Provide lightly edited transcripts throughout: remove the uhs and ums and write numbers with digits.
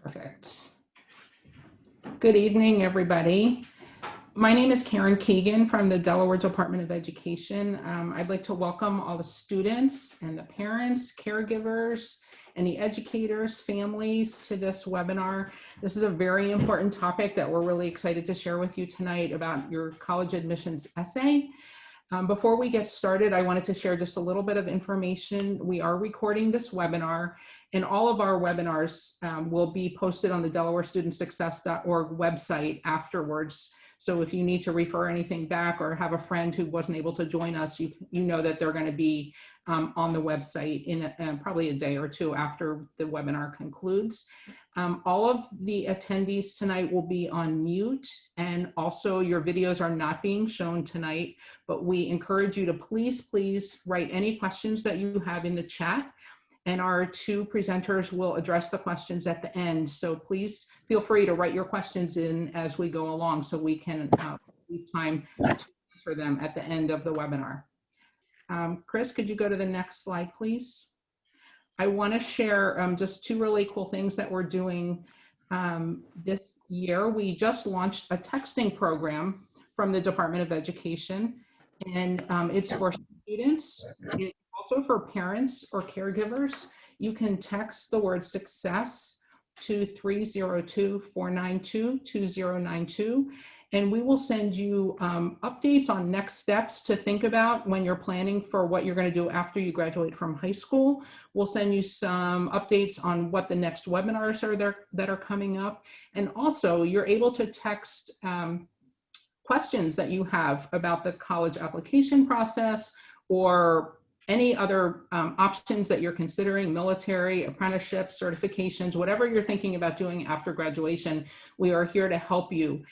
Perfect. Good evening, everybody. My name is Karen Keegan from the Delaware Department of Education. I'd like to welcome all the students and the parents, caregivers, and the educators, families to this webinar. This is a very important topic that we're really excited to share with you tonight about your college admissions essay. Before we get started, I wanted to share just a little bit of information. We are recording this webinar, and all of our webinars will be posted on the DelawareStudentSuccess.org website afterwards. So if you need to refer anything back or have a friend who wasn't able to join us, you know that they're going to be on the website in probably a day or two after the webinar concludes. All of the attendees tonight will be on mute, and also your videos are not being shown tonight, but we encourage you to please write any questions that you have in the chat, and our two presenters will address the questions at the end. So please feel free to write your questions in as we go along so we can leave time to answer them at the end of the webinar. Chris, could you go to the next slide, please? I want to share just two really cool things that we're doing this year. We just launched a texting program from the Department of Education, and it's for students. It's also for parents or caregivers. You can text the word success to 302-492-2092. And we will send you updates on next steps to think about when you're planning for what you're going to do after you graduate from high school. We'll send you some updates on what the next webinars are there that are coming up. And also, you're able to text questions that you have about the college application process or any other options that you're considering, military, apprenticeships, certifications, whatever you're thinking about doing after graduation. We are here to help you.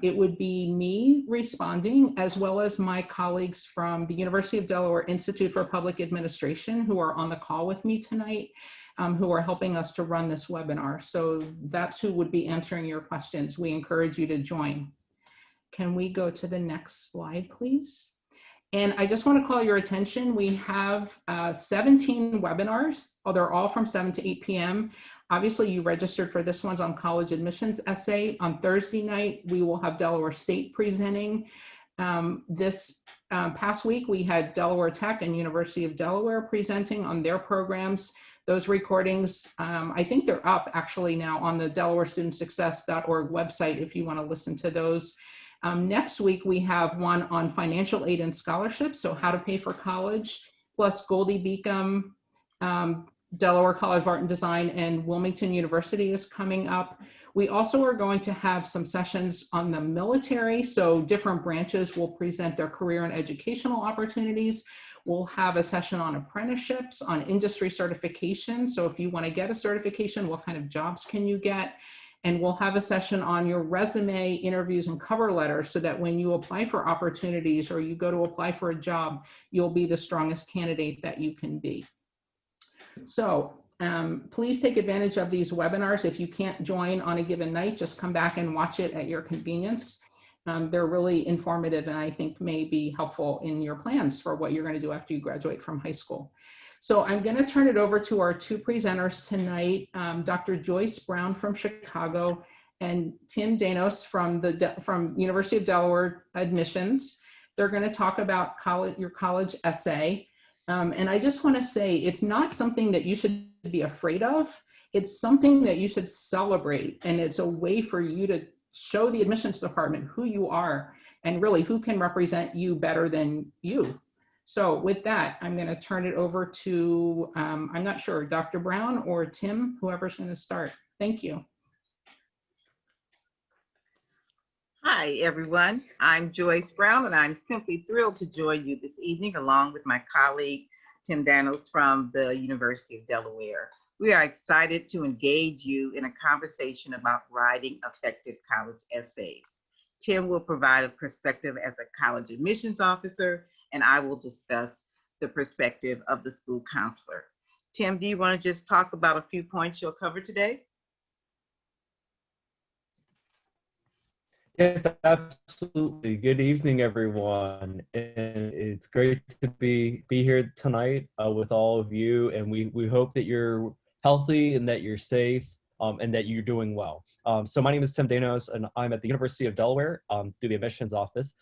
It would be me responding, as well as my colleagues from the University of Delaware Institute for Public Administration, who are on the call with me tonight, who are helping us to run this webinar. So that's who would be answering your questions. We encourage you to join. Can we go to the next slide, please? And I just want to call your attention. We have 17 webinars. They're all from 7 to 8 p.m. Obviously, you registered for this one's on college admissions essay. On Thursday night, we will have Delaware State presenting. This past week, we had Delaware Tech and University of Delaware presenting on their programs. Those recordings, I think they're up actually now on the DelawareStudentSuccess.org website if you want to listen to those. Next week, we have one on financial aid and scholarships, so how to pay for college, plus Goldie Beacom, Delaware College of Art and Design, and Wilmington University is coming up. We also are going to have some sessions on the military, so different branches will present their career and educational opportunities. We'll have a session on apprenticeships, on industry certification, so if you want to get a certification, what kind of jobs can you get? And we'll have a session on your resume, interviews, and cover letters so that when you apply for opportunities or you go to apply for a job, you'll be the strongest candidate that you can be. So please take advantage of these webinars. If you can't join on a given night, just come back and watch it at your convenience. They're really informative and I think may be helpful in your plans for what you're going to do after you graduate from high school. So I'm going to turn it over to our two presenters tonight, Dr. Joyce Brown from Chicago and Tim Danos from University of Delaware Admissions. They're going to talk about your college essay. And I just want to say it's not something that you should be afraid of. It's something that you should celebrate. And it's a way for you to show the admissions department who you are and really who can represent you better than you. So with that, I'm going to turn it over to, I'm not sure, Dr. Brown or Tim, whoever's going to start. Thank you. Hi, everyone. I'm Joyce Brown, and I'm simply thrilled to join you this evening along with my colleague, Tim Danos from the University of Delaware. We are excited to engage you in a conversation about writing effective college essays. Tim will provide a perspective as a college admissions officer, and I will discuss the perspective of the school counselor. Tim, do you want to just talk about a few points you'll cover today? Yes, absolutely. Good evening, everyone. And it's great to be here tonight with all of you. And we hope that you're healthy and that you're safe. and that you're doing well. So my name is Tim Danos, and I'm at the University of Delaware through the admissions office.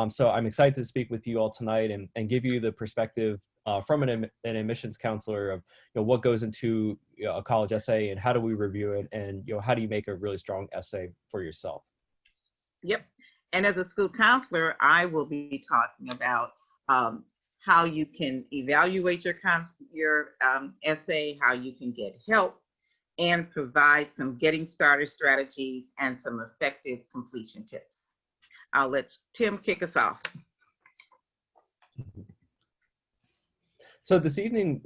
So I'm excited to speak with you all tonight and give you the perspective from an admissions counselor of what goes into a college essay and how do we review it, and how do you make a really strong essay for yourself. Yep. And as a school counselor, I will be talking about how you can evaluate your essay, how you can get help, and provide some getting started strategies and some effective completion tips. I'll let Tim kick us off. So this evening,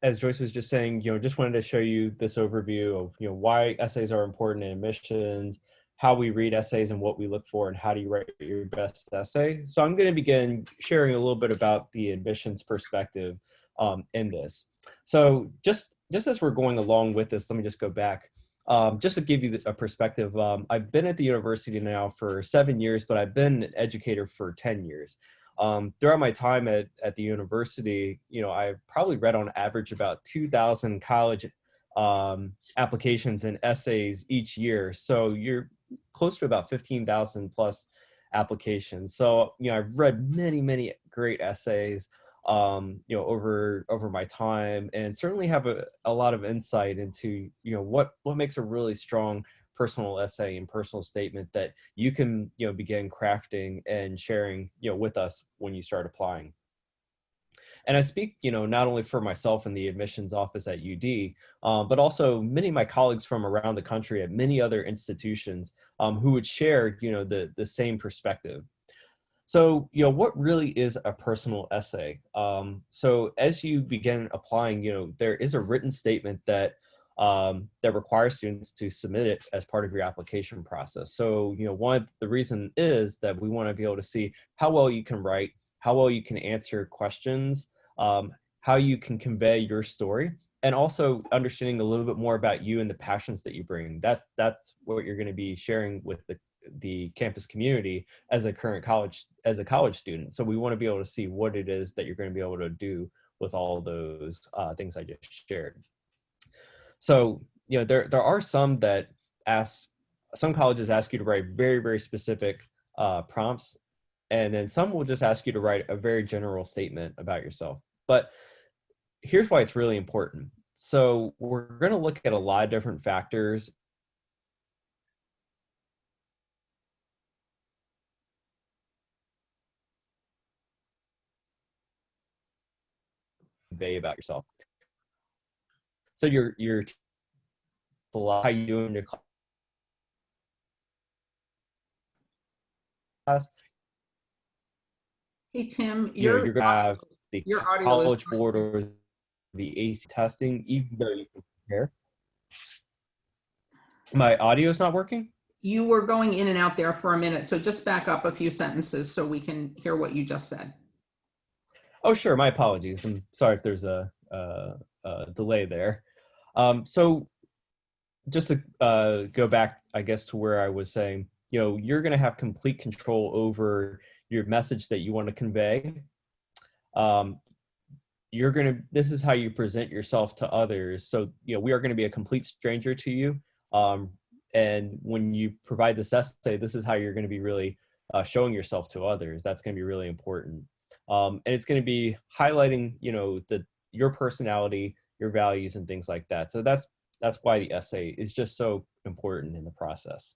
as Joyce was just saying, just wanted to show you this overview of, why essays are important in admissions, how we read essays and what we look for, and how do you write your best essay. So I'm going to begin sharing a little bit about the admissions perspective in this. So just as we're going along with this, let me just go back. Just to give you a perspective, I've been at the university now for 7 years, but I've been an educator for 10 years. Throughout my time at the university, I've probably read on average about 2,000 college applications and essays each year. So you're close to about 15,000 plus applications. So, I've read many great essays, over my time, and certainly have a lot of insight into, what makes a really strong personal essay and personal statement that you can, begin crafting and sharing, with us when you start applying. And I speak, not only for myself in the admissions office at UD, but also many of my colleagues from around the country at many other institutions who would share, the same perspective. So, what really is a personal essay? So as you begin applying, there is a written statement that requires students to submit it as part of your application process. So, the reason is that we want to be able to see how well you can write, how well you can answer questions, how you can convey your story, and also understanding a little bit more about you and the passions that you bring. That's what you're going to be sharing with the campus community as a college student. So we want to be able to see what it is that you're going to be able to do with all those things I just shared. So, there are some colleges ask you to write very, very specific prompts, and then some will just ask you to write a very general statement about yourself. But here's why it's really important. So we're going to look at a lot of different factors convey about yourself. So your how you do in your class. Hey, Tim, You're going to have the your audio College is Board or the AC testing, even though you can compare. My audio is not working? You were going in and out there for a minute, so just back up a few sentences so we can hear what you just said. Oh, sure. My apologies. I'm sorry if there's a delay there. So just to go back, I guess, to where I was saying, you're going to have complete control over your message that you want to convey. This is how you present yourself to others. So, we are going to be a complete stranger to you. And when you provide this essay, this is how you're going to be really showing yourself to others. That's going to be really important. And it's going to be highlighting, your personality, your values, and things like that. So that's why the essay is just so important in the process.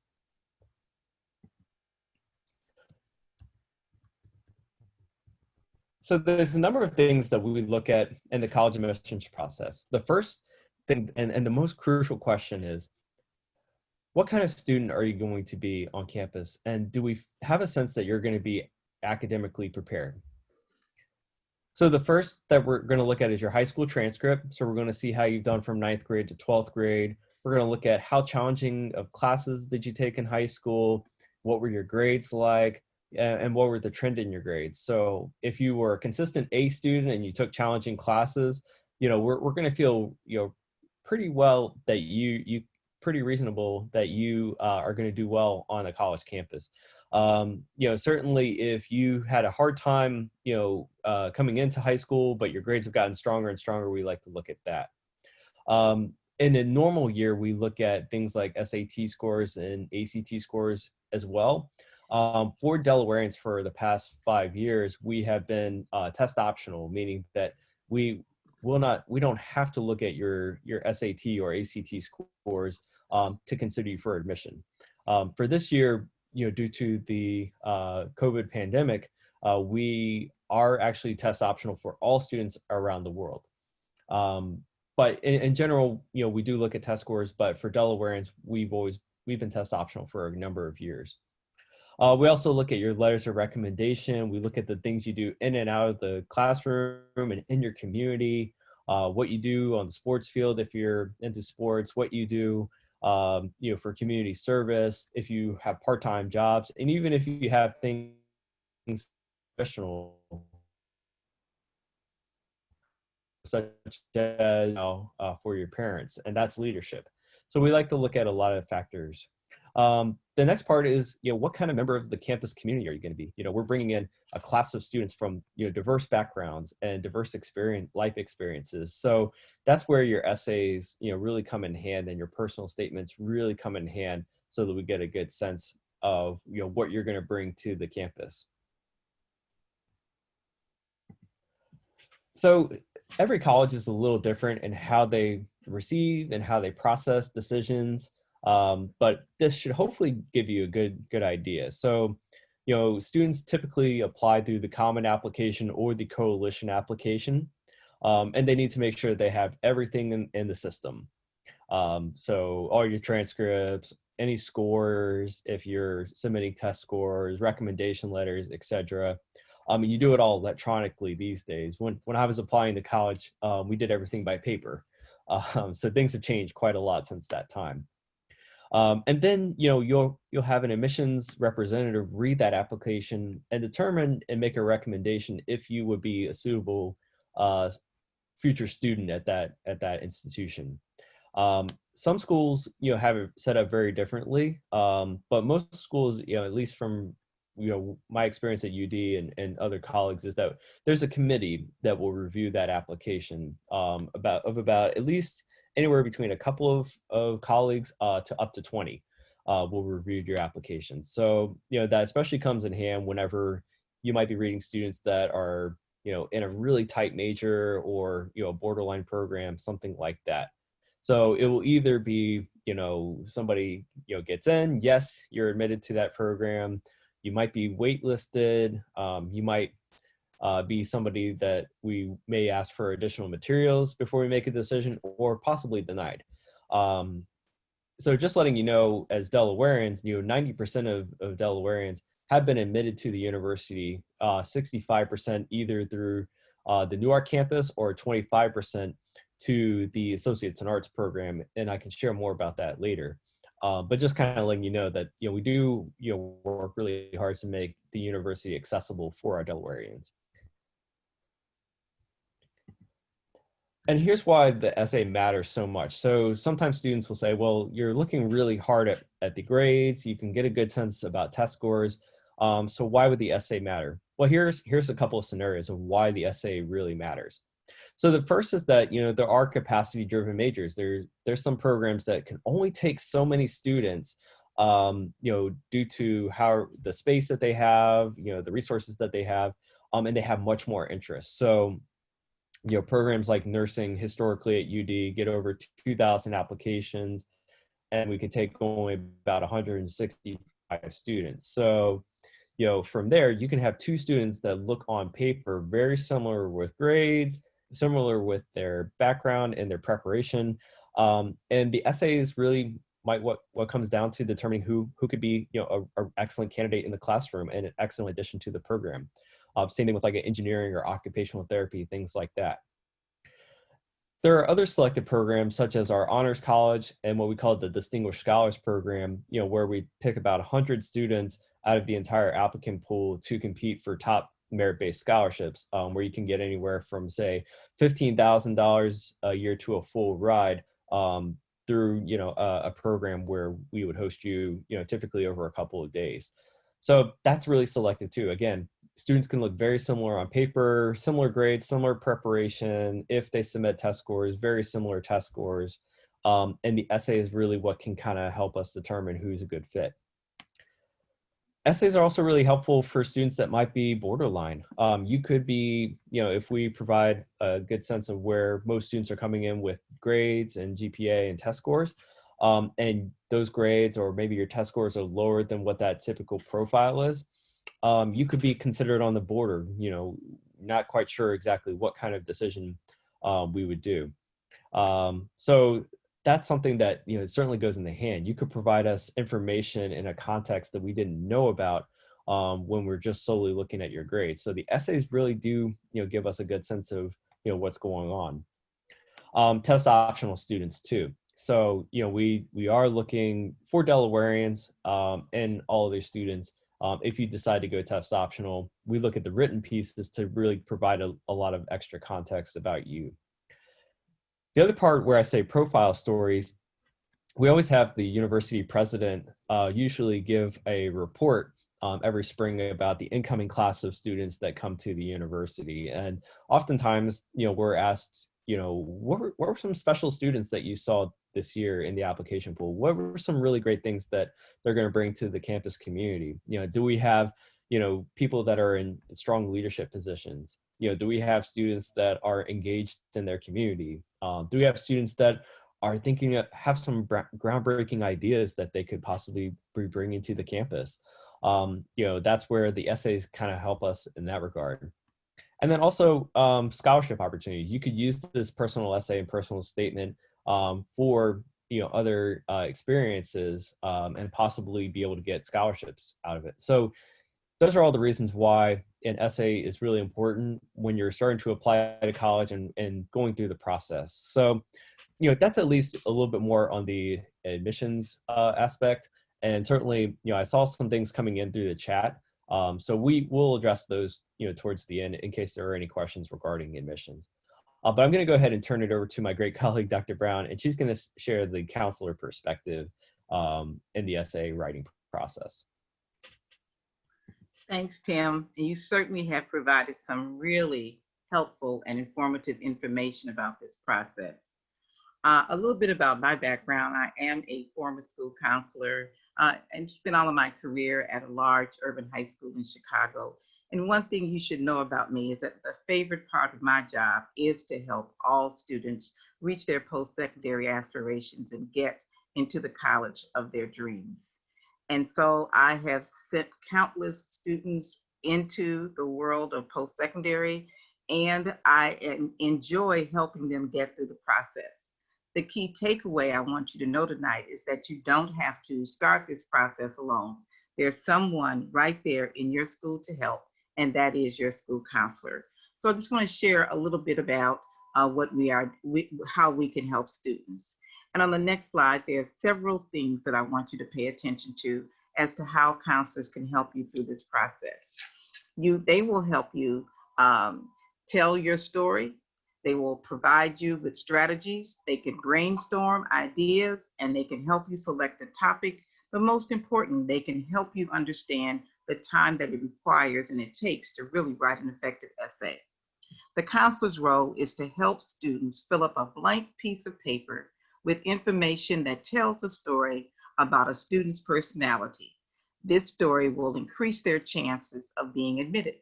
So there's a number of things that we would look at in the college admissions process. The first thing and the most crucial question is, what kind of student are you going to be on campus? And do we have a sense that you're going to be academically prepared? So the first that we're going to look at is your high school transcript. So we're going to see how you've done from 9th grade to 12th grade. We're going to look at how challenging of classes did you take in high school? What were your grades like? And what were the trend in your grades? So if you were a consistent A student and you took challenging classes, we're going to feel, pretty well that pretty reasonable that you are going to do well on a college campus. Certainly if you had a hard time, coming into high school, but your grades have gotten stronger and stronger, we like to look at that. in a normal year, we look at things like SAT scores and ACT scores as well. For Delawareans for the past 5 years, we have been test optional, meaning that we we don't have to look at your SAT or ACT scores to consider you for admission. For this year, due to the COVID pandemic, we are actually test optional for all students around the world. But in general, we do look at test scores, but for Delawareans, we've been test optional for a number of years. We also look at your letters of recommendation. We look at the things you do in and out of the classroom and in your community, what you do on the sports field if you're into sports, what you do for community service, if you have part-time jobs, and even if you have things professional, such as for your parents, and that's leadership. So we like to look at a lot of factors. The next part is, what kind of member of the campus community are you going to be? We're bringing in a class of students from diverse backgrounds and diverse life experiences. So that's where your essays really come in hand, and your personal statements really come in hand, so that we get a good sense of what you're going to bring to the campus. So every college is a little different in how they receive and how they process decisions. But this should hopefully give you a good idea. So, students typically apply through the Common Application or the Coalition application, and they need to make sure they have everything in the system. So all your transcripts, any scores, if you're submitting test scores, recommendation letters, etc. You do it all electronically these days. When I was applying to college, we did everything by paper. So things have changed quite a lot since that time. And then you'll have an admissions representative read that application and determine and make a recommendation if you would be a suitable future student at that institution. Some schools have it set up very differently, but most schools, at least from my experience at UD and other colleagues, is that there's a committee that will review that application about at least anywhere between a couple of colleagues to up to 20 will review your application. So, that especially comes in hand whenever you might be reading students that are, in a really tight major or, a borderline program, something like that. So it will either be, somebody, gets in, yes, you're admitted to that program. You might be waitlisted. You might be somebody that we may ask for additional materials before we make a decision, or possibly denied. So just letting you know, as Delawareans, 90% of Delawareans have been admitted to the university, 65% either through the Newark campus or 25% to the Associates in Arts program. And I can share more about that later. But just kind of letting you know that, we do, work really hard to make the university accessible for our Delawareans. And here's why the essay matters so much. So sometimes students will say, well, you're looking really hard at the grades. You can get a good sense about test scores. So why would the essay matter? Well, here's a couple of scenarios of why the essay really matters. So the first is that, there are capacity-driven majors. There's some programs that can only take so many students, due to how the space that they have, the resources that they have, and they have much more interest. So, programs like nursing historically at UD get over 2,000 applications, and we can take only about 165 students. So, from there, you can have two students that look on paper very similar with grades, similar with their background and their preparation. And the essays really might what comes down to determining who could be, an excellent candidate in the classroom and an excellent addition to the program. Same thing with like an engineering or occupational therapy, things like that. There are other selected programs such as our Honors College and what we call the Distinguished Scholars Program, where we pick about 100 students out of the entire applicant pool to compete for top merit-based scholarships, where you can get anywhere from, say, $15,000 a year to a full ride through, a program where we would host you, typically over a couple of days. So that's really selected too. Again, students can look very similar on paper, similar grades, similar preparation. If they submit test scores, very similar test scores. And the essay is really what can kind of help us determine who's a good fit. Essays are also really helpful for students that might be borderline. You could be, if we provide a good sense of where most students are coming in with grades and GPA and test scores, and those grades or maybe your test scores are lower than what that typical profile is, you could be considered on the border, not quite sure exactly what kind of decision we would do. So that's something that certainly goes in the hand. You could provide us information in a context that we didn't know about when we're just solely looking at your grades. So the essays really do give us a good sense of what's going on. Test optional students too. So we are looking for Delawareans and all of their students. If you decide to go test optional, we look at the written pieces to really provide a lot of extra context about you. The other part where I say profile stories, we always have the university president usually give a report every spring about the incoming class of students that come to the university. And oftentimes, we're asked, what were some special students that you saw this year in the application pool? What were some really great things that they're going to bring to the campus community? Do we have, people that are in strong leadership positions? Do we have students that are engaged in their community? Do we have students that are thinking of, have some groundbreaking ideas that they could possibly be bringing to the campus? That's where the essays kind of help us in that regard. And then also scholarship opportunities. You could use this personal essay and personal statement for other experiences and possibly be able to get scholarships out of it. So those are all the reasons why an essay is really important when you're starting to apply to college and going through the process. So, that's at least a little bit more on the admissions aspect. And certainly, I saw some things coming in through the chat. So we will address those, towards the end in case there are any questions regarding admissions. But I'm going to go ahead and turn it over to my great colleague, Dr. Brown, and she's going to share the counselor perspective in the essay writing process. Thanks, Tim. And you certainly have provided some really helpful and informative information about this process. A little bit about my background. I am a former school counselor and spent all of my career at a large urban high school in Chicago. And one thing you should know about me is that the favorite part of my job is to help all students reach their post-secondary aspirations and get into the college of their dreams. And so I have sent countless students into the world of post-secondary, and I enjoy helping them get through the process. The key takeaway I want you to know tonight is that you don't have to start this process alone. There's someone right there in your school to help, and that is your school counselor. So I just want to share a little bit about how we can help students. And on the next slide, there are several things that I want you to pay attention to as to how counselors can help you through this process. They will help you tell your story. They will provide you with strategies. They can brainstorm ideas, and they can help you select a topic. But most important, they can help you understand the time that it requires and it takes to really write an effective essay. The counselor's role is to help students fill up a blank piece of paper with information that tells a story about a student's personality. This story will increase their chances of being admitted.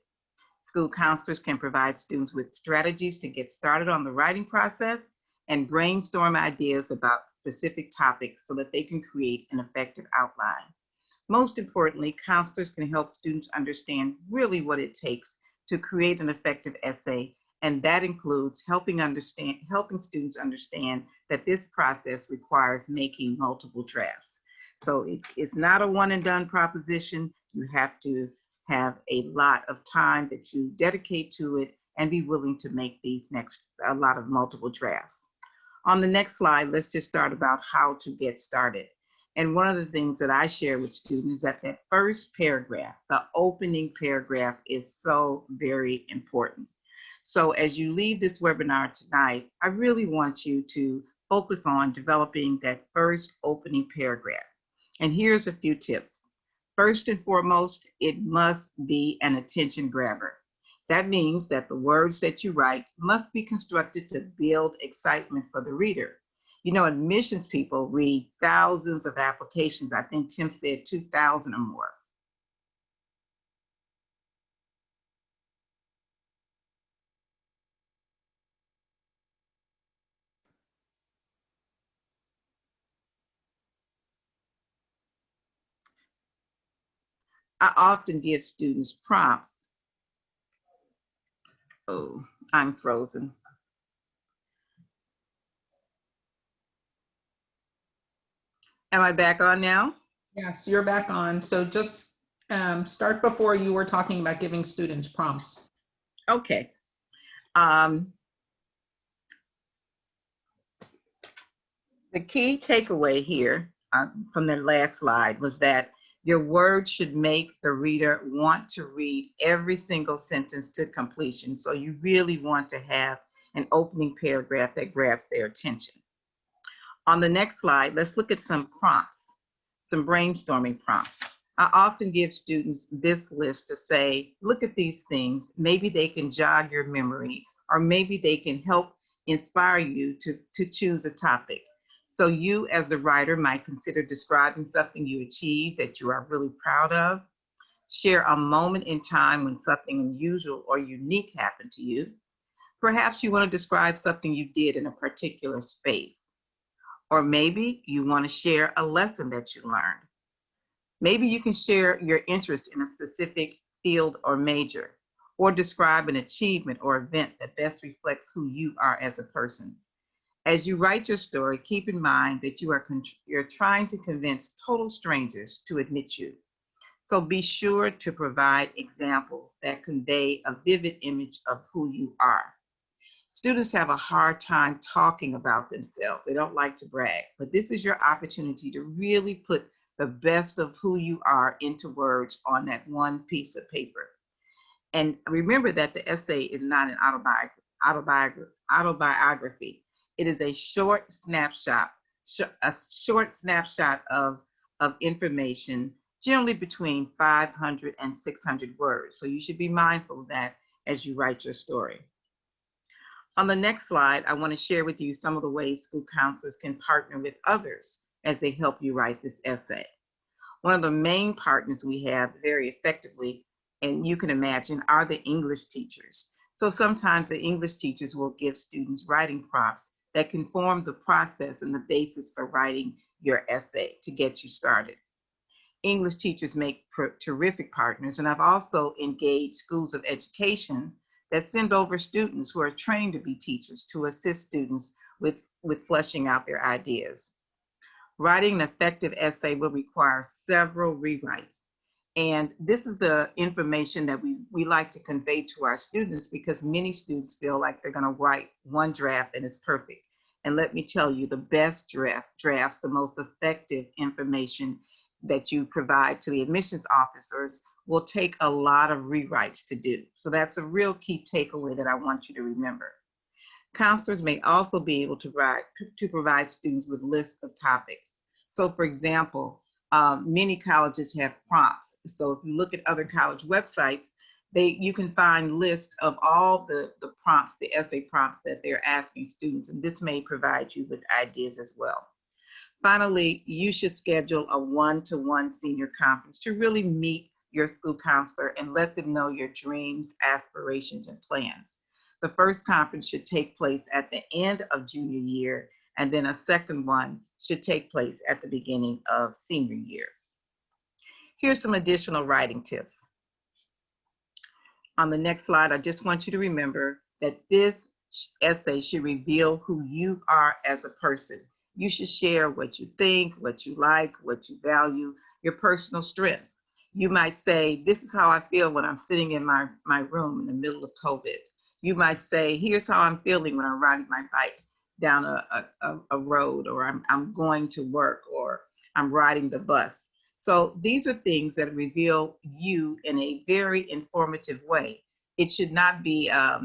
School counselors can provide students with strategies to get started on the writing process and brainstorm ideas about specific topics so that they can create an effective outline. Most importantly, counselors can help students understand really what it takes to create an effective essay, and that includes helping students understand that this process requires making multiple drafts. So it's not a one and done proposition. You have to have a lot of time that you dedicate to it and be willing to make a lot of multiple drafts. On the next slide, let's just start about how to get started. And one of the things that I share with students is that first paragraph, the opening paragraph, is so very important. So as you leave this webinar tonight, I really want you to focus on developing that first opening paragraph. And here's a few tips. First and foremost, it must be an attention grabber. That means that the words that you write must be constructed to build excitement for the reader. You know, admissions people read thousands of applications. I think Tim said 2,000 or more. I often give students prompts. Oh, I'm frozen. Am I back on now? Yes, you're back on. So just start before you were talking about giving students prompts. Okay. Um, the key takeaway here from the last slide was that your words should make the reader want to read every single sentence to completion. So you really want to have an opening paragraph that grabs their attention. On the next slide, let's look at some prompts, some brainstorming prompts. I often give students this list to say, look at these things. Maybe they can jog your memory, or maybe they can help inspire you to choose a topic. So you as the writer might consider describing something you achieved that you are really proud of. Share a moment in time when something unusual or unique happened to you. Perhaps you want to describe something you did in a particular space. Or maybe you want to share a lesson that you learned. Maybe you can share your interest in a specific field or major, or describe an achievement or event that best reflects who you are as a person. As you write your story, keep in mind that you're trying to convince total strangers to admit you. So be sure to provide examples that convey a vivid image of who you are. Students have a hard time talking about themselves. They don't like to brag, but this is your opportunity to really put the best of who you are into words on that one piece of paper. And remember that the essay is not an autobiography. It is a short snapshot, of information, generally between 500 and 600 words. So you should be mindful of that as you write your story. On the next slide, I want to share with you some of the ways school counselors can partner with others as they help you write this essay. One of the main partners we have very effectively, and you can imagine, are the English teachers. So sometimes the English teachers will give students writing prompts that can form the process and the basis for writing your essay to get you started. English teachers make terrific partners, and I've also engaged schools of education that send over students who are trained to be teachers to assist students with fleshing out their ideas. Writing an effective essay will require several rewrites. And this is the information that we like to convey to our students, because many students feel like they're going to write one draft and it's perfect. And let me tell you, the best drafts, the most effective information that you provide to the admissions officers will take a lot of rewrites to do. So that's a real key takeaway that I want you to remember. Counselors may also be able to provide students with lists of topics. So for example, many colleges have prompts. So if you look at other college websites, you can find lists of all the prompts, the essay prompts that they're asking students, and this may provide you with ideas as well. Finally, you should schedule a one-to-one senior conference to really meet your school counselor and let them know your dreams, aspirations, and plans. The first conference should take place at the end of junior year, and then a second one should take place at the beginning of senior year. Here's some additional writing tips. On the next slide, I just want you to remember that this essay should reveal who you are as a person. You should share what you think, what you like, what you value, your personal strengths. You might say, this is how I feel when I'm sitting in my room in the middle of COVID. You might say, here's how I'm feeling when I'm riding my bike down a road, or I'm going to work, or I'm riding the bus. So these are things that reveal you in a very informative way. It should not be a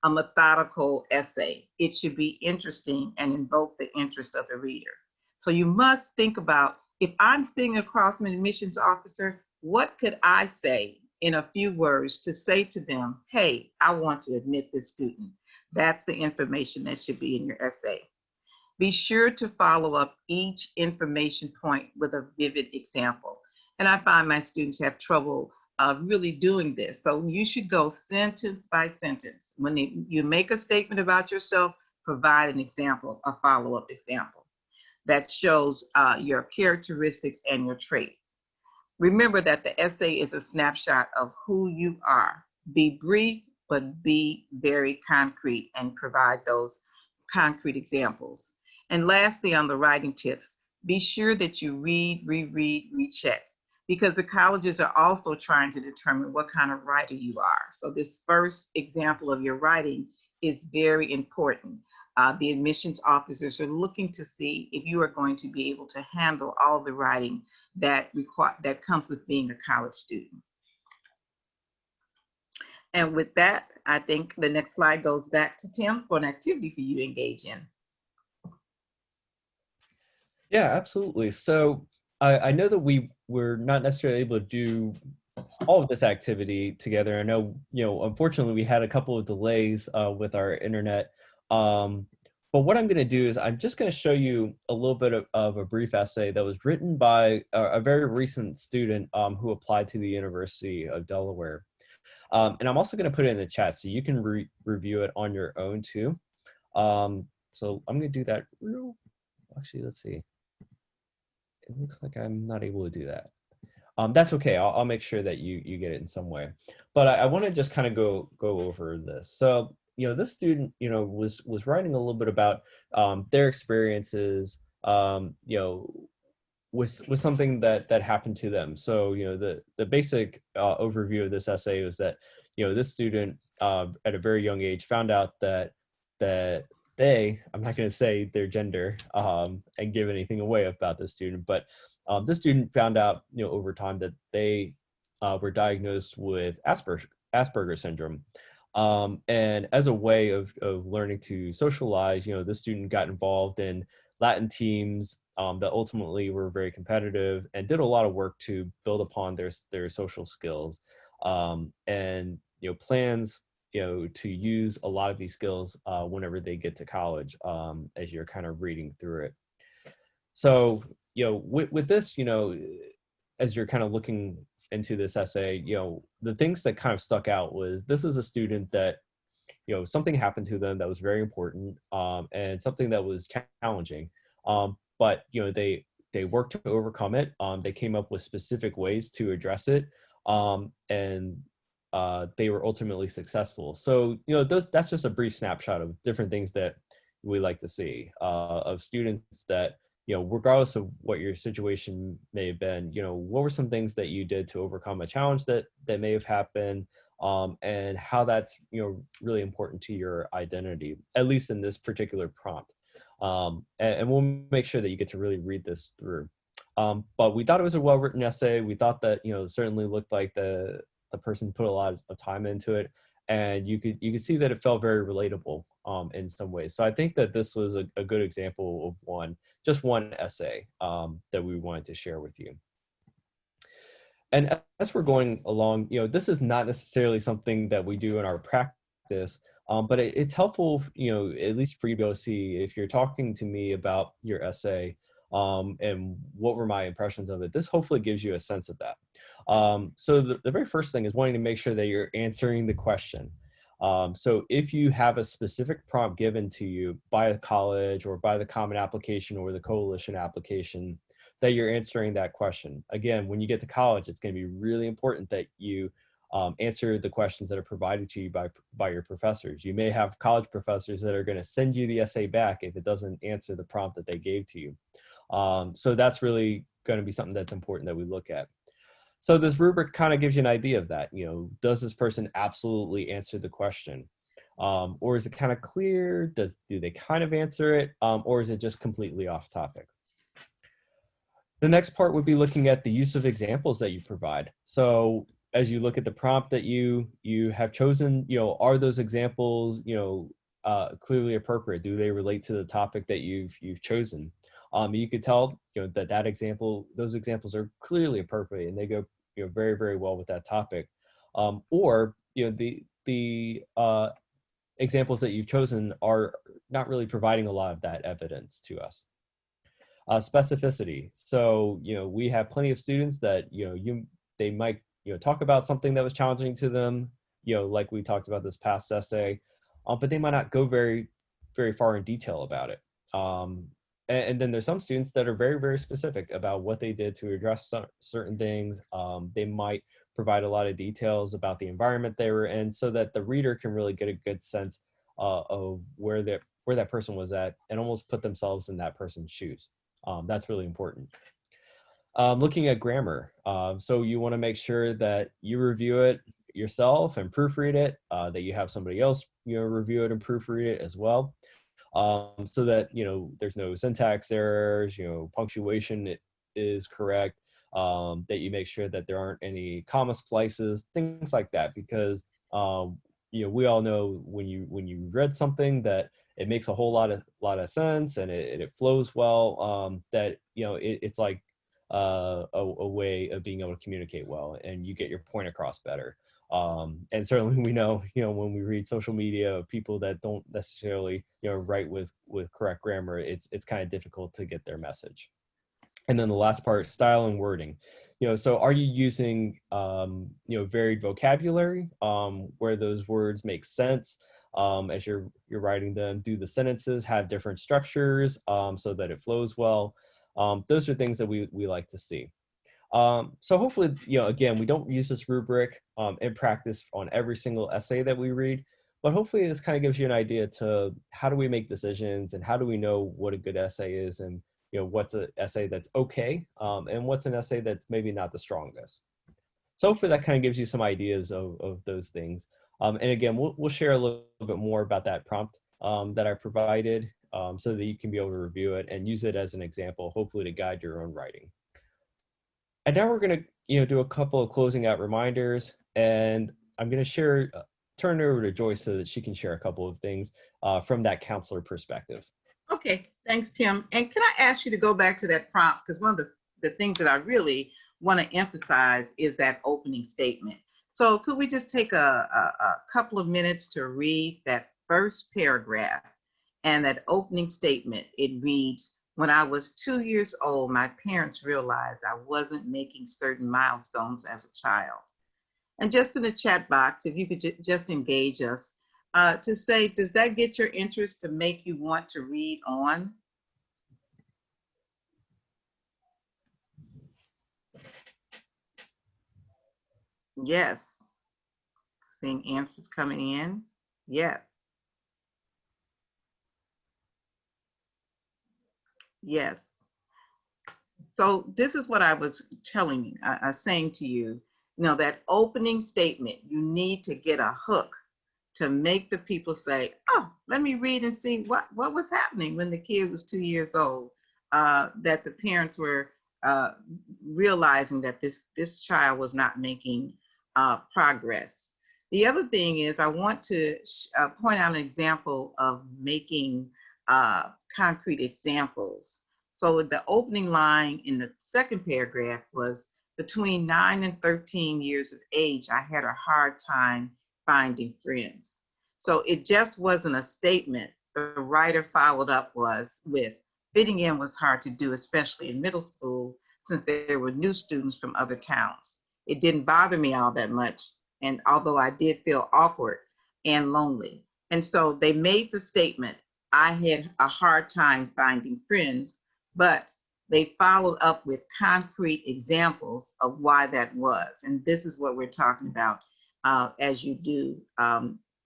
methodical essay. It should be interesting and invoke the interest of the reader. So you must think about, if I'm sitting across from an admissions officer, what could I say in a few words to say to them, hey, I want to admit this student. That's the information that should be in your essay. Be sure to follow up each information point with a vivid example. And I find my students have trouble really doing this. So you should go sentence by sentence. When you make a statement about yourself, provide an example, a follow-up example that shows your characteristics and your traits. Remember that the essay is a snapshot of who you are. Be brief, but be very concrete and provide those concrete examples. And lastly, on the writing tips, be sure that you read, reread, recheck, because the colleges are also trying to determine what kind of writer you are. So this first example of your writing is very important. The admissions officers are looking to see if you are going to be able to handle all the writing that comes with being a college student. And with that, I think the next slide goes back to Tim for an activity for you to engage in. Yeah, absolutely. So I know that we were not necessarily able to do all of this activity together. I know, unfortunately, we had a couple of delays with our internet. But what I'm going to do is I'm just going to show you a little bit of a brief essay that was written by a very recent student who applied to the University of Delaware. And I'm also going to put it in the chat so you can review it on your own too. So I'm going to do that actually, let's see. It looks like I'm not able to do that. That's okay. I'll make sure that you get it in some way. But I want to just kind of go over this. So, this student, was writing a little bit about their experiences, with something that happened to them. So, the basic overview of this essay was that, this student at a very young age found out that I'm not going to say their gender and give anything away about this student, but this student found out, over time that they were diagnosed with Asperger's syndrome. And as a way of learning to socialize, this student got involved in Latin teams that ultimately were very competitive and did a lot of work to build upon their social skills, and plans to use a lot of these skills whenever they get to college, as you're kind of reading through it. So with this, as you're kind of looking into this essay, the things that kind of stuck out was this is a student that something happened to them that was very important, and something that was challenging, but they worked to overcome it. They came up with specific ways to address it, and they were ultimately successful. So that's just a brief snapshot of different things that we like to see of students that regardless of what your situation may have been, what were some things that you did to overcome a challenge that may have happened, and how that's really important to your identity, at least in this particular prompt. And we'll make sure that you get to really read this through. But we thought it was a well-written essay. We thought that certainly looked like the person put a lot of time into it, and you could see that it felt very relatable in some ways. So I think that this was a good example of just one essay that we wanted to share with you. And as we're going along, this is not necessarily something that we do in our practice, but it's helpful, at least for you to be able to see if you're talking to me about your essay, and what were my impressions of it. This hopefully gives you a sense of that. So the very first thing is wanting to make sure that you're answering the question. So if you have a specific prompt given to you by a college or by the Common Application or the Coalition application, that you're answering that question. Again, when you get to college, it's going to be really important that you answer the questions that are provided to you by your professors. You may have college professors that are going to send you the essay back if it doesn't answer the prompt that they gave to you. So that's really going to be something that's important that we look at. So this rubric kind of gives you an idea of that. Does this person absolutely answer the question? Or is it kind of clear? Do they kind of answer it? Or is it just completely off topic? The next part would be looking at the use of examples that you provide. So as you look at the prompt that you have chosen, are those examples, clearly appropriate? Do they relate to the topic that you've chosen? You could tell, that example, those examples are clearly appropriate and they go, very, very well with that topic. Or, the examples that you've chosen are not really providing a lot of that evidence to us. Specificity. So, we have plenty of students that, they might, talk about something that was challenging to them, like we talked about this past essay, but they might not go very, very far in detail about it. And then there's some students that are very, very specific about what they did to address certain things. They might provide a lot of details about the environment they were in so that the reader can really get a good sense of where that person was at and almost put themselves in that person's shoes. That's really important. Looking at grammar. So you want to make sure that you review it yourself and proofread it, that you have somebody else, review it and proofread it as well. So that, there's no syntax errors, punctuation is correct, that you make sure that there aren't any comma splices, things like that, because, we all know when you read something that it makes a whole lot of sense and it flows well, that, it's like a way of being able to communicate well and you get your point across better. And certainly we know, when we read social media of people that don't necessarily, write with correct grammar, it's kind of difficult to get their message. And then the last part, style and wording. So are you using, varied vocabulary, where those words make sense as you're writing them? Do the sentences have different structures so that it flows well? Those are things that we like to see. So hopefully, again, we don't use this rubric in practice on every single essay that we read, but hopefully this kind of gives you an idea to how do we make decisions and how do we know what a good essay is and, what's an essay that's okay and what's an essay that's maybe not the strongest. So hopefully that kind of gives you some ideas of those things. And again, we'll share a little bit more about that prompt that I provided so that you can be able to review it and use it as an example, hopefully to guide your own writing. And now we're going to, do a couple of closing out reminders, and I'm going to turn it over to Joyce so that she can share a couple of things from that counselor perspective. Okay, thanks, Tim. And can I ask you to go back to that prompt? Because one of the things that I really want to emphasize is that opening statement. So could we just take a couple of minutes to read that first paragraph and that opening statement? It reads, "When I was 2 years old, my parents realized I wasn't making certain milestones as a child." And just in the chat box, if you could just engage us to say, does that get your interest to make you want to read on? Yes. Seeing answers coming in. Yes. Yes. So this is what I was saying to you, that opening statement, you need to get a hook to make the people say, oh, let me read and see what was happening when the kid was 2 years old, that the parents were realizing that this child was not making progress. The other thing is I want to point out an example of making concrete examples. So the opening line in the second paragraph was, between 9 and 13 years of age, I had a hard time finding friends. So it just wasn't a statement. The writer followed up with, fitting in was hard to do, especially in middle school, since there were new students from other towns. It didn't bother me all that much, and although I did feel awkward and lonely. And so they made the statement, I had a hard time finding friends, but they followed up with concrete examples of why that was. And this is what we're talking about as you do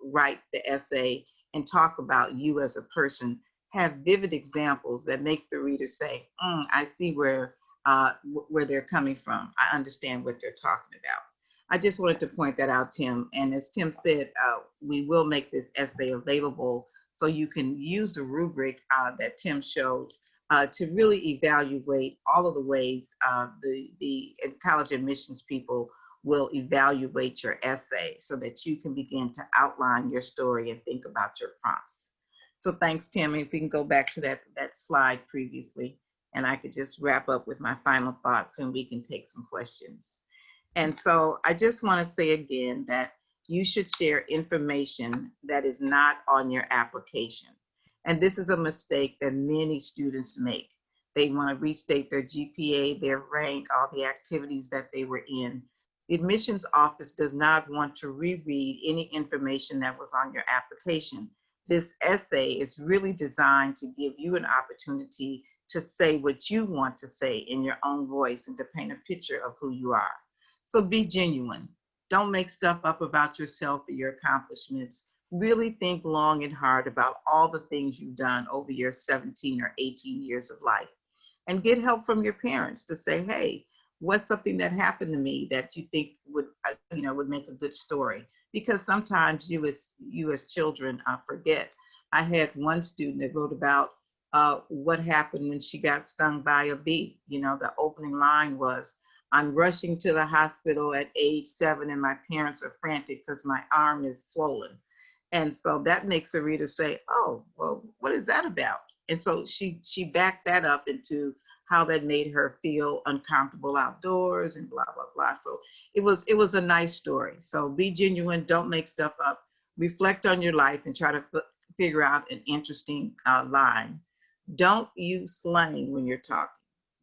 write the essay and talk about you as a person. Have vivid examples that makes the reader say, I see where they're coming from. I understand what they're talking about. I just wanted to point that out, Tim. And as Tim said, we will make this essay available so you can use the rubric that Tim showed to really evaluate all of the ways the college admissions people will evaluate your essay so that you can begin to outline your story and think about your prompts. So thanks, Tim. If we can go back to that slide previously, and I could just wrap up with my final thoughts and we can take some questions. And so I just want to say again that you should share information that is not on your application. And this is a mistake that many students make. They want to restate their GPA, their rank, all the activities that they were in. The admissions office does not want to reread any information that was on your application. This essay is really designed to give you an opportunity to say what you want to say in your own voice and to paint a picture of who you are. So be genuine. Don't make stuff up about yourself or your accomplishments. Really think long and hard about all the things you've done over your 17 or 18 years of life. And get help from your parents to say, hey, what's something that happened to me that you think would, would make a good story? Because sometimes you as children forget. I had one student that wrote about what happened when she got stung by a bee. You know, the opening line was, I'm rushing to the hospital at age 7 and my parents are frantic because my arm is swollen. And so that makes the reader say, oh, well, what is that about? And so she backed that up into how that made her feel uncomfortable outdoors and blah, blah, blah. So it was a nice story. So be genuine, don't make stuff up, reflect on your life and try to figure out an interesting line. Don't use slang when you're talking.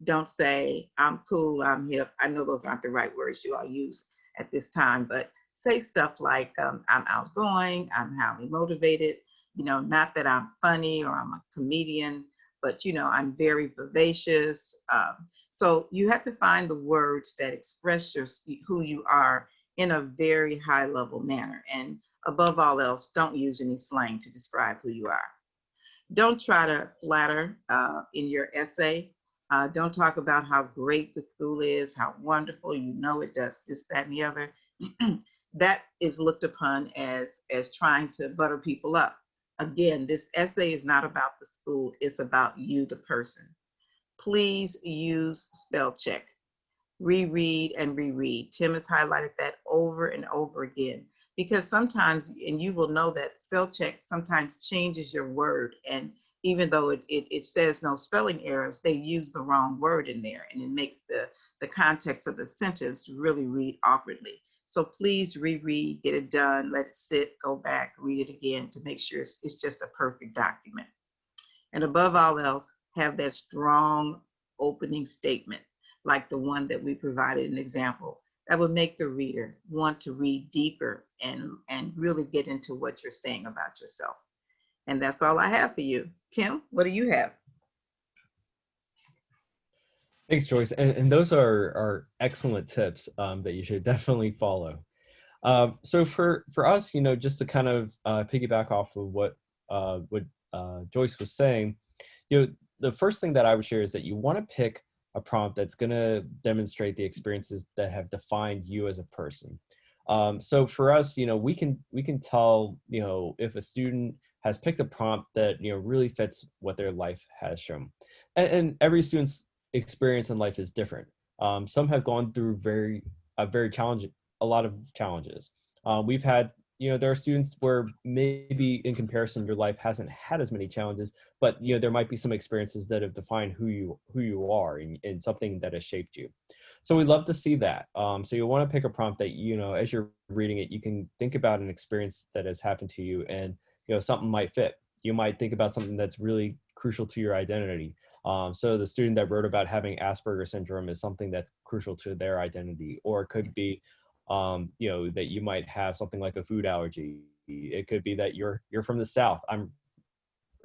Don't say, I'm cool, I'm hip. I know those aren't the right words you all use at this time, but say stuff like, I'm outgoing, I'm highly motivated, not that I'm funny or I'm a comedian, but, I'm very vivacious. So you have to find the words that express who you are in a very high level manner. And above all else, don't use any slang to describe who you are. Don't try to flatter in your essay. Don't talk about how great the school is, how wonderful, it does this, that, and the other. That is looked upon as trying to butter people up. Again, this essay is not about the school, it's about you, the person. Please use spell check. Reread and reread. Tim has highlighted that over and over again, because sometimes, and you will know that spell check sometimes changes your word, and even though it says no spelling errors, they use the wrong word in there, and it makes the context of the sentence really read awkwardly. So please reread, get it done, let it sit, go back, read it again to make sure it's just a perfect document. And above all else, have that strong opening statement, like the one that we provided an example, that would make the reader want to read deeper and really get into what you're saying about yourself. And that's all I have for you. Tim, what do you have? Thanks, Joyce. And those are excellent tips that you should definitely follow. So for us, just to kind of piggyback off of what Joyce was saying, the first thing that I would share is that you want to pick a prompt that's going to demonstrate the experiences that have defined you as a person. So for us, we can tell, if a student has picked a prompt that, really fits what their life has shown. And every student's experience in life is different. Some have gone through a lot of challenges. We've had, there are students where maybe in comparison, your life hasn't had as many challenges, but there might be some experiences that have defined who you are and something that has shaped you. So we love to see that. So you want to pick a prompt that, as you're reading it, you can think about an experience that has happened to you, and something might fit. You might think about something that's really crucial to your identity. So the student that wrote about having Asperger's syndrome is something that's crucial to their identity, or it could be that you might have something like a food allergy. It could be that you're from the South. I'm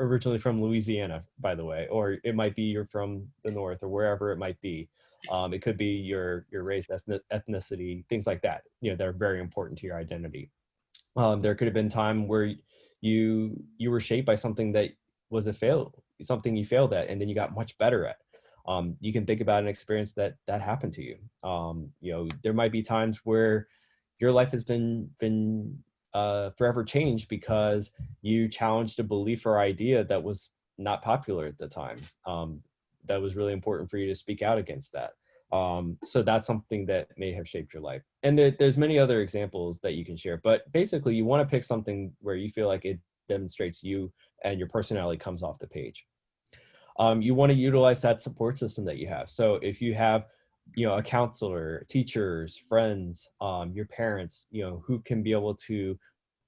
originally from Louisiana, by the way, or it might be you're from the North, or wherever it might be. It could be your race, ethnicity, things like that, that are very important to your identity. There could have been time where you were shaped by something that was something you failed at, and then you got much better at. You can think about an experience that happened to you. There might be times where your life has been forever changed because you challenged a belief or idea that was not popular at the time. That was really important for you to speak out against that. So that's something that may have shaped your life. And there's many other examples that you can share, but basically you want to pick something where you feel like it demonstrates you and your personality comes off the page. You want to utilize that support system that you have. So if you have a counselor, teachers, friends, your parents, who can be able to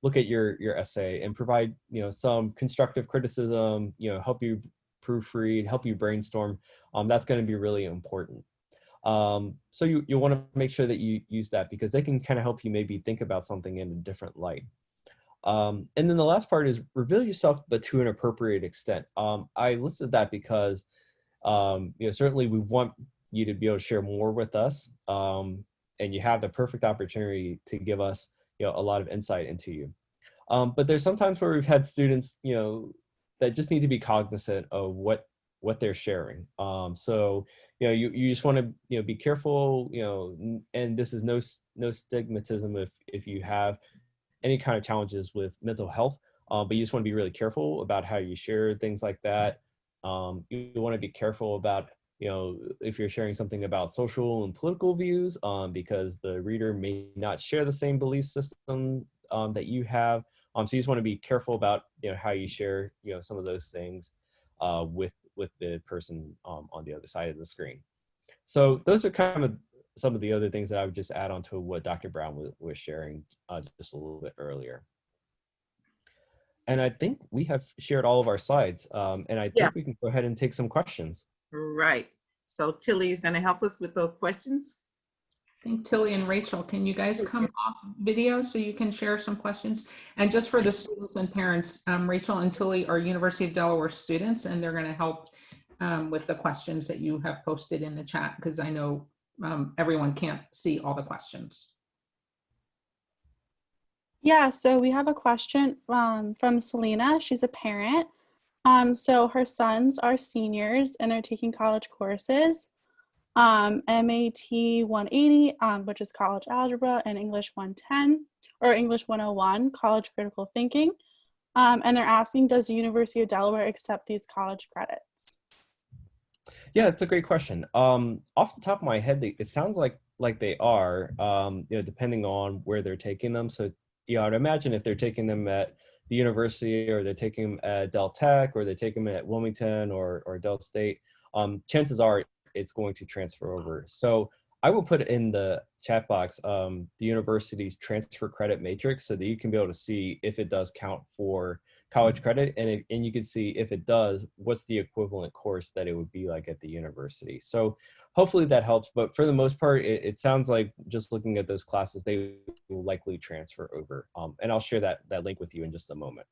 look at your essay and provide, some constructive criticism, help you proofread, help you brainstorm. That's going to be really important. So you want to make sure that you use that because they can kind of help you maybe think about something in a different light. And then the last part is reveal yourself, but to an appropriate extent. I listed that because, certainly we want you to be able to share more with us. And you have the perfect opportunity to give us, a lot of insight into you. But there's sometimes where we've had students, that just need to be cognizant of what they're sharing. So, you just want to, be careful, and this is no stigmatism if you have any kind of challenges with mental health, but you just want to be really careful about how you share things like that. You want to be careful about, if you're sharing something about social and political views, because the reader may not share the same belief system that you have. So you just want to be careful about, how you share, some of those things with the person on the other side of the screen. So those are kind of some of the other things that I would just add on to what Dr. Brown was sharing just a little bit earlier. And I think we have shared all of our slides, and I Yeah, think we can go ahead and take some questions. right. So Tilly is going to help us with those questions. I think Tilly and Rachel, can you guys come off video so you can share some questions? And just for the students and parents, Rachel and Tilly are University of Delaware students, and they're going to help with the questions that you have posted in the chat, because I know everyone can't see all the questions. Yeah, so we have a question from Selena. She's a parent. So her sons are seniors and they're taking college courses, MAT 180, which is college algebra, and English 110 or English 101, college critical thinking. And they're asking, does the University of Delaware accept these college credits? Yeah, it's a great question. Off the top of my head, it sounds like they are, depending on where they're taking them. So, I'd imagine if they're taking them at the university, or they're taking them at Del Tech, or they're taking them at Wilmington or Del State, chances are it's going to transfer over. So I will put in the chat box the university's transfer credit matrix so that you can be able to see if it does count for college credit, and you can see if it does, what's the equivalent course that it would be like at the university. So hopefully that helps, but for the most part, it sounds like just looking at those classes, they will likely transfer over. And I'll share that link with you in just a moment.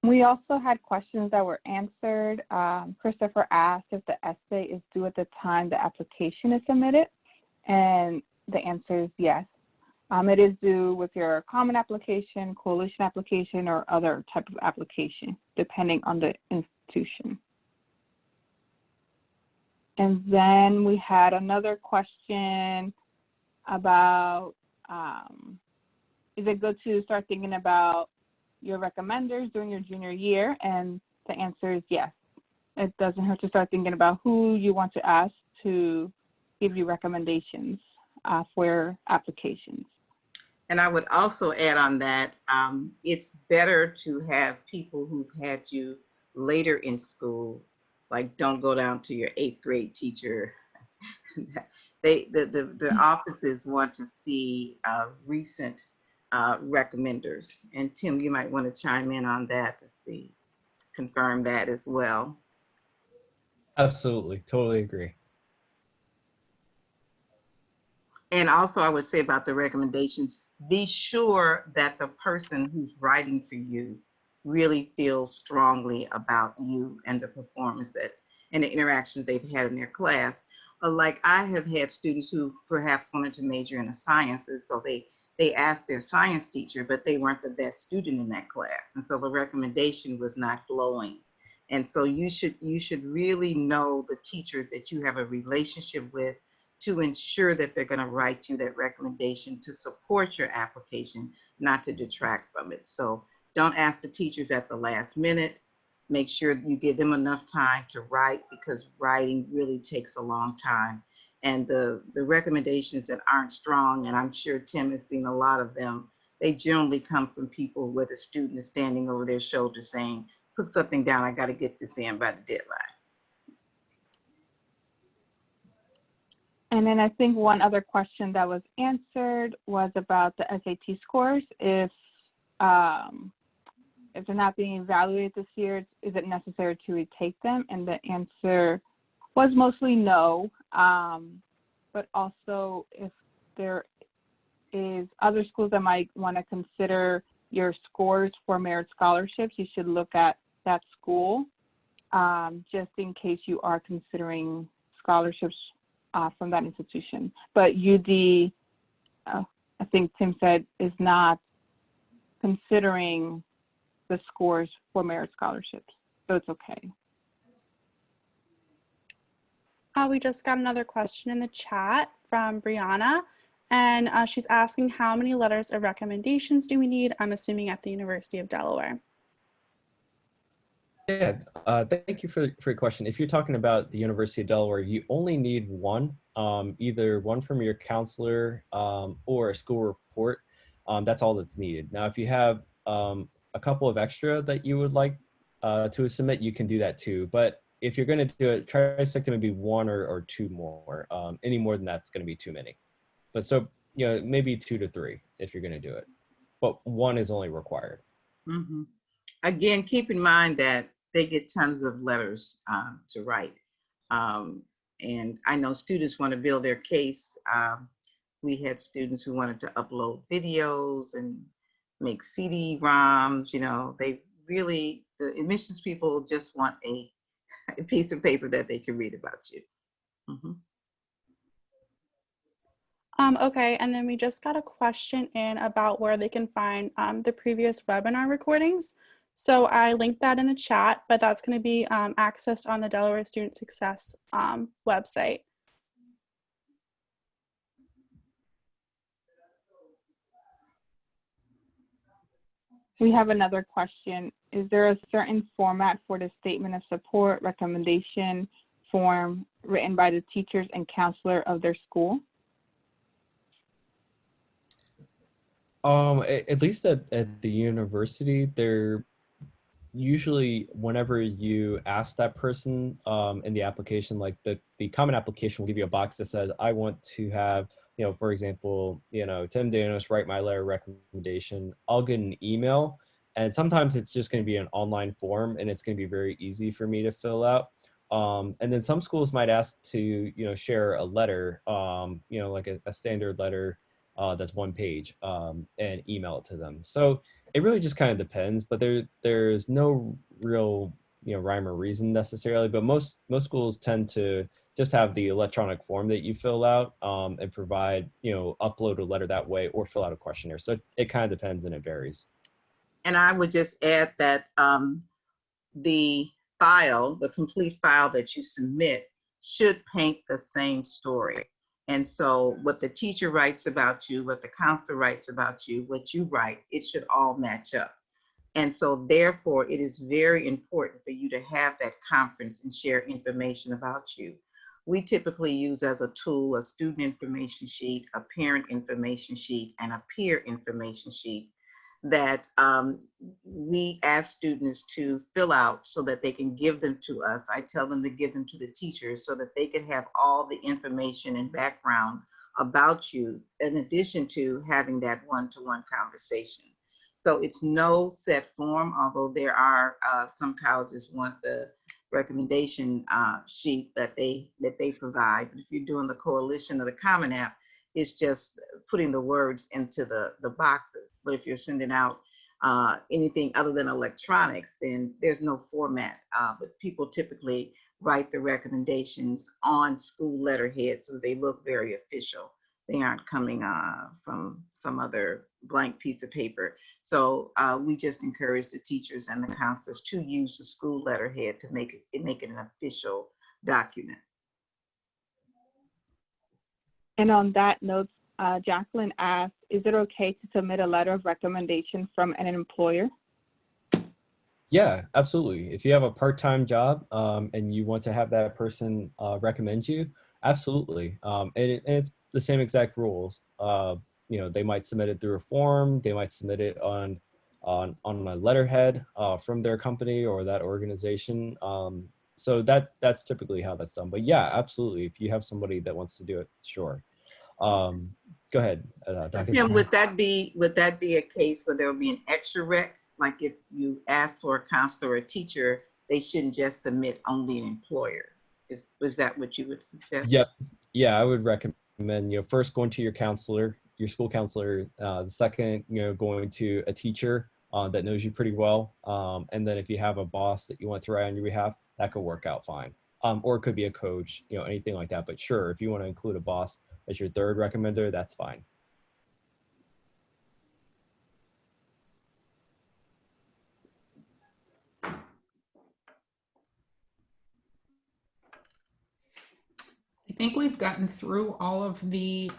We also had questions that were answered. Christopher asked if the essay is due at the time the application is submitted, and the answer is yes. It is due with your common application, coalition application, or other type of application, depending on the institution. And then we had another question about, is it good to start thinking about your recommenders during your junior year? And the answer is yes. It doesn't hurt to start thinking about who you want to ask to give you recommendations for your applications. And I would also add on that, it's better to have people who've had you later in school, like don't go down to your 8th grade teacher. The offices want to see recent recommenders. And Tim, you might want to chime in on that to confirm that as well. Absolutely, totally agree. And also I would say about the recommendations, be sure that the person who's writing for you really feels strongly about you and the performance and the interactions they've had in their class. Like I have had students who perhaps wanted to major in the sciences, so they asked their science teacher, but they weren't the best student in that class. And so the recommendation was not glowing. And so you should really know the teachers that you have a relationship with to ensure that they're going to write you that recommendation to support your application, not to detract from it. So don't ask the teachers at the last minute. Make sure you give them enough time to write, because writing really takes a long time. And the recommendations that aren't strong, and I'm sure Tim has seen a lot of them, they generally come from people where the student is standing over their shoulder saying, put something down, I got to get this in by the deadline. And then I think one other question that was answered was about the SAT scores. If they're not being evaluated this year, is it necessary to retake them? And the answer was mostly no. But also, if there is other schools that might want to consider your scores for merit scholarships, you should look at that school just in case you are considering scholarships from that institution. But UD, I think Tim said, is not considering the scores for merit scholarships, so it's okay. We just got another question in the chat from Brianna, and she's asking how many letters of recommendations do we need? I'm assuming at the University of Delaware. Yeah, thank you for your question. If you're talking about the University of Delaware, you only need one, either one from your counselor or a school report. That's all that's needed. Now, if you have a couple of extra that you would like to submit, you can do that too. But if you're going to do it, try to stick to maybe one or two more. Any more than that's going to be too many. But so, maybe 2 to 3 if you're going to do it. But one is only required. Mm-hmm. Again, keep in mind that they get tons of letters to write. And I know students want to build their case. We had students who wanted to upload videos and make CD-ROMs. They really, the admissions people just want a piece of paper that they can read about you. Mm-hmm. Okay, and then we just got a question in about where they can find the previous webinar recordings. So I linked that in the chat, but that's going to be accessed on the Delaware Student Success website. We have another question. Is there a certain format for the statement of support recommendation form written by the teachers and counselor of their school? At least at the university, they're usually, whenever you ask that person in the application, like the common application will give you a box that says, I want to have, for example, Tim Danos, write my letter of recommendation. I'll get an email, and sometimes it's just going to be an online form, and it's going to be very easy for me to fill out. And then some schools might ask to, share a letter, like a standard letter that's 1 page, and email it to them. So it really just kind of depends, but there's no real rhyme or reason necessarily. But most schools tend to just have the electronic form that you fill out and provide upload a letter that way or fill out a questionnaire. So it kind of depends and it varies. And I would just add that the complete file that you submit should paint the same story. And so what the teacher writes about you, what the counselor writes about you, what you write, it should all match up. And so therefore, it is very important for you to have that conference and share information about you. We typically use as a tool a student information sheet, a parent information sheet, and a peer information sheet that we ask students to fill out so that they can give them to us. I tell them to give them to the teachers so that they can have all the information and background about you, in addition to having that one-to-one conversation. So it's no set form, although there are some colleges want the recommendation sheet that they provide. But if you're doing the Coalition or the Common App, it's just putting the words into the boxes. But if you're sending out anything other than electronics, then there's no format. But people typically write the recommendations on school letterhead so they look very official. They aren't coming from some other blank piece of paper. So we just encourage the teachers and the counselors to use the school letterhead to make it an official document. And on that note, Jacqueline asked, is it okay to submit a letter of recommendation from an employer? Yeah, absolutely. If you have a part-time job and you want to have that person recommend you, absolutely. And it's the same exact rules. They might submit it through a form. They might submit it on a letterhead from their company or that organization. So that's typically how that's done. But yeah, absolutely. If you have somebody that wants to do it, sure. Go ahead, Dr. Tim, Brown. would that be a case where there will be an extra rec? Like if you ask for a counselor or a teacher, they shouldn't just submit only an employer. Was that what you would suggest? Yep. Yeah, I would recommend, first going to your counselor, your school counselor, the second, going to a teacher that knows you pretty well. And then if you have a boss that you want to write on your behalf, that could work out fine. Or it could be a coach, anything like that. But sure, if you want to include a boss as your third recommender, that's fine. I think we've gotten through all of the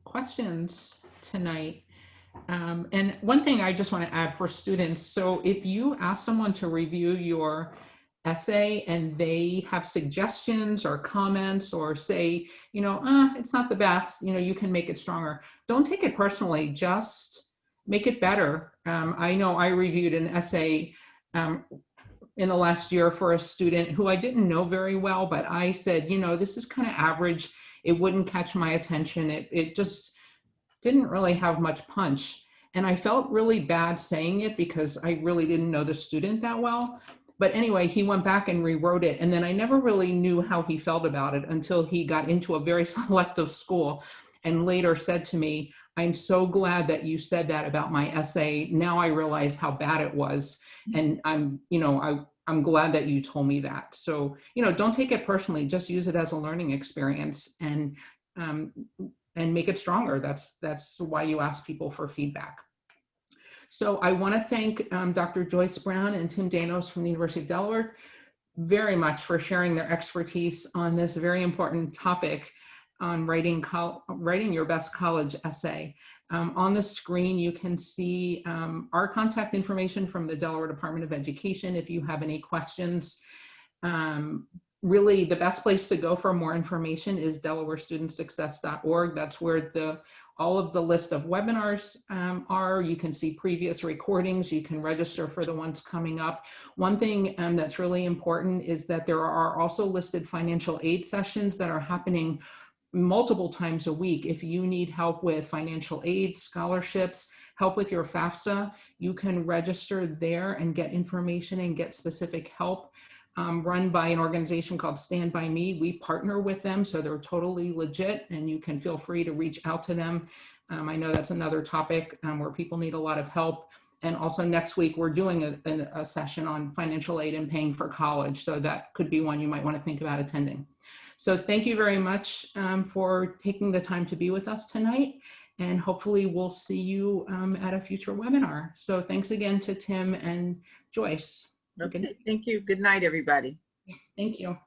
questions tonight. And one thing I just want to add for students, so if you ask someone to review your essay and they have suggestions or comments or say, it's not the best, you can make it stronger. Don't take it personally, just make it better. I know I reviewed an essay in the last year for a student who I didn't know very well, but I said, this is kind of average. It wouldn't catch my attention. It just didn't really have much punch. And I felt really bad saying it because I really didn't know the student that well. But anyway, he went back and rewrote it. And then I never really knew how he felt about it until he got into a very selective school and later said to me, I'm so glad that you said that about my essay. Now I realize how bad it was. And I'm glad that you told me that. So, don't take it personally, just use it as a learning experience and make it stronger. That's why you ask people for feedback. So I want to thank Dr. Joyce Brown and Tim Danos from the University of Delaware very much for sharing their expertise on this very important topic on writing your best college essay. On the screen, you can see our contact information from the Delaware Department of Education if you have any questions. Really, the best place to go for more information is delawarestudentsuccess.org. That's where all of the list of webinars are. You can see previous recordings. You can register for the ones coming up. One thing that's really important is that there are also listed financial aid sessions that are happening multiple times a week. If you need help with financial aid, scholarships, help with your FAFSA, you can register there and get information and get specific help. Run by an organization called Stand By Me. We partner with them, so they're totally legit, and you can feel free to reach out to them. I know that's another topic where people need a lot of help. And also next week, we're doing a session on financial aid and paying for college. So that could be one you might want to think about attending. So thank you very much for taking the time to be with us tonight. And hopefully we'll see you at a future webinar. So thanks again to Tim and Joyce. Okay, thank you. Good night, everybody. Thank you.